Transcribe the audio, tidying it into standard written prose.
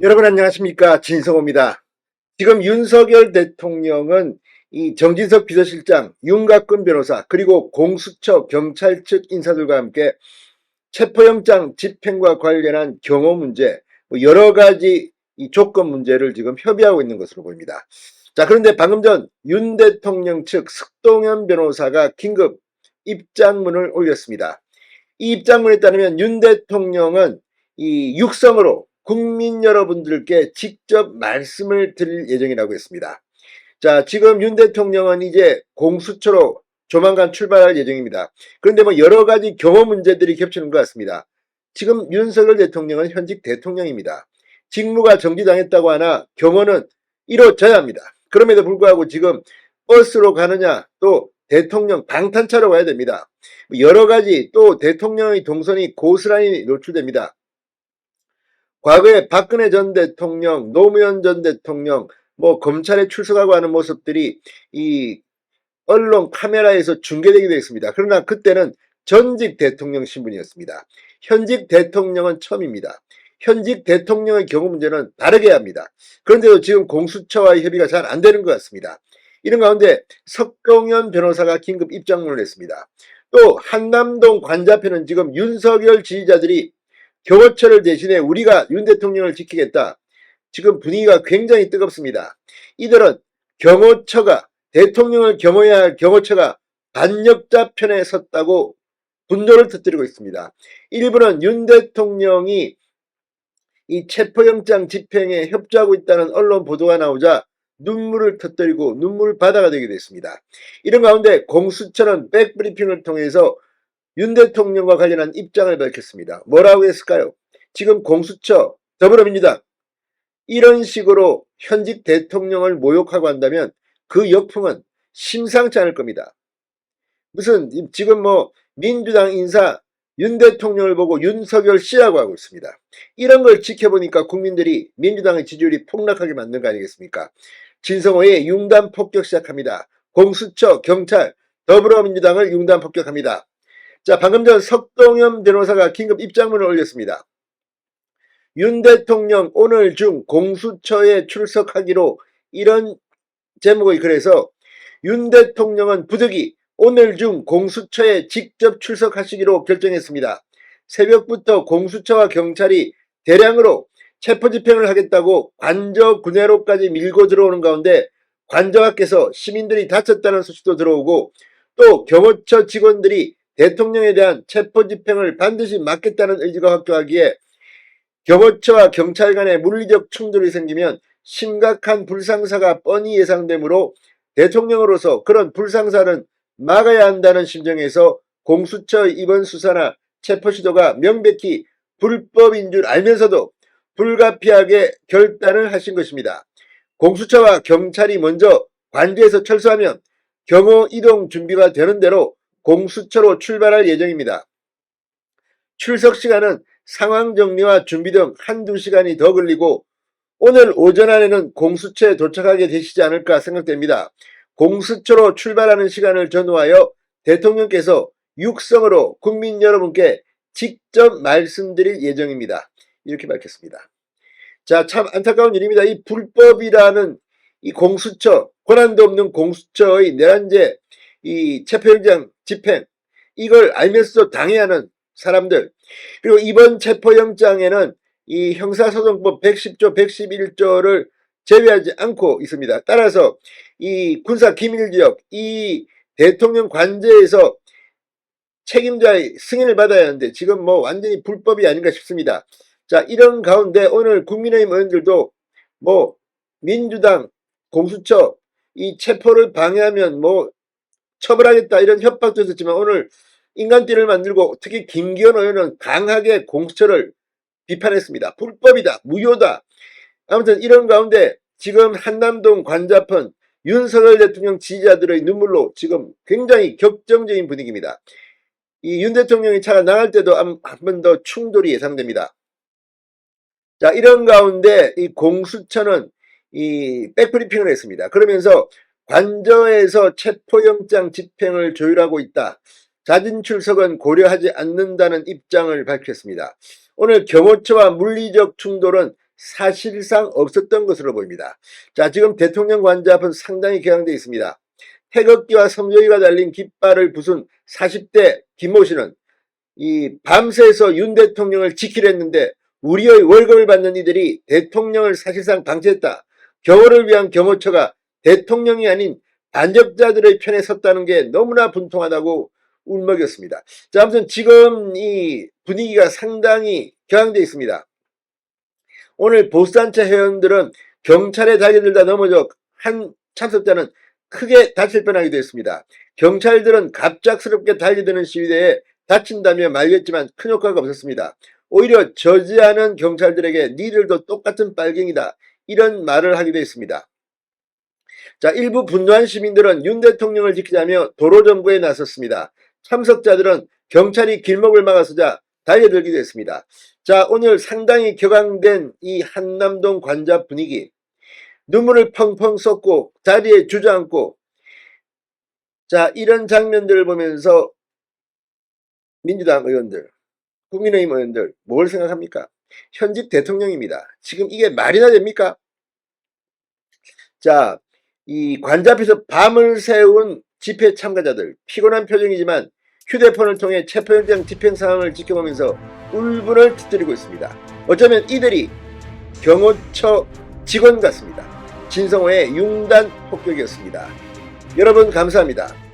여러분 안녕하십니까, 진성호입니다. 지금 윤석열 대통령은 이 정진석 비서실장, 윤곽근 변호사, 그리고 공수처 경찰 측 인사들과 함께 체포영장 집행과 관련한 경호 문제, 여러 가지 이 조건 문제를 지금 협의하고 있는 것으로 보입니다. 자, 그런데 방금 전 윤 대통령 측 석동현 변호사가 긴급 입장문을 올렸습니다. 이 입장문에 따르면 윤 대통령은 이 육성으로 국민 여러분들께 직접 말씀을 드릴 예정이라고 했습니다. 자, 지금 윤 대통령은 이제 공수처로 조만간 출발할 예정입니다. 그런데 여러 가지 경호 문제들이 겹치는 것 같습니다. 지금 윤석열 대통령은 현직 대통령입니다. 직무가 정지당했다고 하나 경호는 이루어져야 합니다. 그럼에도 불구하고 지금 버스로 가느냐, 또 대통령 방탄차로 가야 됩니다. 여러 가지, 또 대통령의 동선이 고스란히 노출됩니다. 과거에 박근혜 전 대통령, 노무현 전 대통령, 검찰에 출석하고 하는 모습들이 이 언론 카메라에서 중계되기도 했습니다. 그러나 그때는 전직 대통령 신분이었습니다. 현직 대통령은 처음입니다. 현직 대통령의 경우 문제는 다르게 합니다. 그런데도 지금 공수처와의 협의가 잘 안 되는 것 같습니다. 이런 가운데 석동현 변호사가 긴급 입장문을 냈습니다. 또 한남동 관자표는 지금 윤석열 지지자들이 경호처를 대신해 우리가 윤 대통령을 지키겠다. 지금 분위기가 굉장히 뜨겁습니다. 이들은 경호처가, 대통령을 경호해야 할 경호처가 반역자 편에 섰다고 분노를 터뜨리고 있습니다. 일부는 윤 대통령이 이 체포영장 집행에 협조하고 있다는 언론 보도가 나오자 눈물을 터뜨리고 눈물바다가 되게 됐습니다. 이런 가운데 공수처는 백브리핑을 통해서 윤 대통령과 관련한 입장을 밝혔습니다. 뭐라고 했을까요? 지금 공수처, 더불어민주당 이런 식으로 현직 대통령을 모욕하고 한다면 그 역풍은 심상치 않을 겁니다. 무슨 지금 민주당 인사 윤 대통령을 보고 윤석열 씨라고 하고 있습니다. 이런 걸 지켜보니까 국민들이 민주당의 지지율이 폭락하게 만든 거 아니겠습니까? 진성호의 융단 폭격 시작합니다. 공수처, 경찰, 더불어민주당을 융단 폭격합니다. 자, 방금 전 석동현 변호사가 긴급 입장문을 올렸습니다. 윤 대통령 오늘 중 공수처에 출석하기로, 이런 제목의 글에서 윤 대통령은 부득이 오늘 중 공수처에 직접 출석하시기로 결정했습니다. 새벽부터 공수처와 경찰이 대량으로 체포집행을 하겠다고 관저 구내로까지 밀고 들어오는 가운데 관저 밖에서 시민들이 다쳤다는 소식도 들어오고, 또 경호처 직원들이 대통령에 대한 체포집행을 반드시 막겠다는 의지가 확고하기에 경호처와 경찰 간의 물리적 충돌이 생기면 심각한 불상사가 뻔히 예상되므로 대통령으로서 그런 불상사는 막아야 한다는 심정에서 공수처의 이번 수사나 체포 시도가 명백히 불법인 줄 알면서도 불가피하게 결단을 하신 것입니다. 공수처와 경찰이 먼저 관저에서 철수하면 경호 이동 준비가 되는 대로 공수처로 출발할 예정입니다. 출석 시간은 상황 정리와 준비 등 한두 시간이 더 걸리고 오늘 오전 안에는 공수처에 도착하게 되시지 않을까 생각됩니다. 공수처로 출발하는 시간을 전후하여 대통령께서 육성으로 국민 여러분께 직접 말씀드릴 예정입니다. 이렇게 밝혔습니다. 자, 참 안타까운 일입니다. 이 불법이라는 이 공수처, 권한도 없는 공수처의 내란죄, 이 체포영장 집행, 이걸 알면서도 당해야 하는 사람들, 그리고 이번 체포영장에는 이 형사소송법 110조, 111조를 제외하지 않고 있습니다. 따라서 이 군사기밀지역, 이 대통령 관저에서 책임자의 승인을 받아야 하는데 지금 완전히 불법이 아닌가 싶습니다. 자, 이런 가운데 오늘 국민의힘 의원들도 민주당 공수처 이 체포를 방해하면 처벌하겠다 이런 협박도 있었지만 오늘 인간띠를 만들고 특히 김기현 의원은 강하게 공수처를 비판했습니다. 불법이다, 무효다. 아무튼 이런 가운데 지금 한남동 관자펀 윤석열 대통령 지지자들의 눈물로 지금 굉장히 격정적인 분위기입니다. 이 윤 대통령이 차가 나갈 때도 한 번 더 충돌이 예상됩니다. 자, 이런 가운데 이 공수처는 이 백브리핑을 했습니다. 그러면서 관저에서 체포영장 집행을 조율하고 있다. 자진 출석은 고려하지 않는다는 입장을 밝혔습니다. 오늘 경호처와 물리적 충돌은 사실상 없었던 것으로 보입니다. 자, 지금 대통령 관저 앞은 상당히 격앙되어 있습니다. 태극기와 섬조기가 달린 깃발을 부순 40대 김모 씨는 이 밤새서 윤 대통령을 지키려 했는데 우리의 월급을 받는 이들이 대통령을 사실상 방치했다. 경호를 위한 경호처가 대통령이 아닌 반역자들의 편에 섰다는 게 너무나 분통하다고 울먹였습니다. 자, 아무튼 지금 이 분위기가 상당히 격앙되어 있습니다. 오늘 보수단체 회원들은 경찰에 달려들다 넘어져 한 참석자는 크게 다칠 뻔하기도 했습니다. 경찰들은 갑작스럽게 달려드는 시위대에 다친다며 말렸지만 큰 효과가 없었습니다. 오히려 저지하는 경찰들에게 니들도 똑같은 빨갱이다, 이런 말을 하기도 했습니다. 자, 일부 분노한 시민들은 윤 대통령을 지키자며 도로점거에 나섰습니다. 참석자들은 경찰이 길목을 막아서자 달려들기도 했습니다. 자, 오늘 상당히 격앙된 이 한남동 관저 분위기, 눈물을 펑펑 쏟고 자리에 주저앉고, 자, 이런 장면들을 보면서 민주당 의원들, 국민의힘 의원들 뭘 생각합니까? 현직 대통령입니다. 지금 이게 말이나 됩니까? 자, 이 관저 앞에서 밤을 새운 집회 참가자들 피곤한 표정이지만 휴대폰을 통해 체포영장 집행 상황을 지켜보면서 울분을 터뜨리고 있습니다. 어쩌면 이들이 경호처 직원 같습니다. 진성호의 융단 폭격이었습니다. 여러분 감사합니다.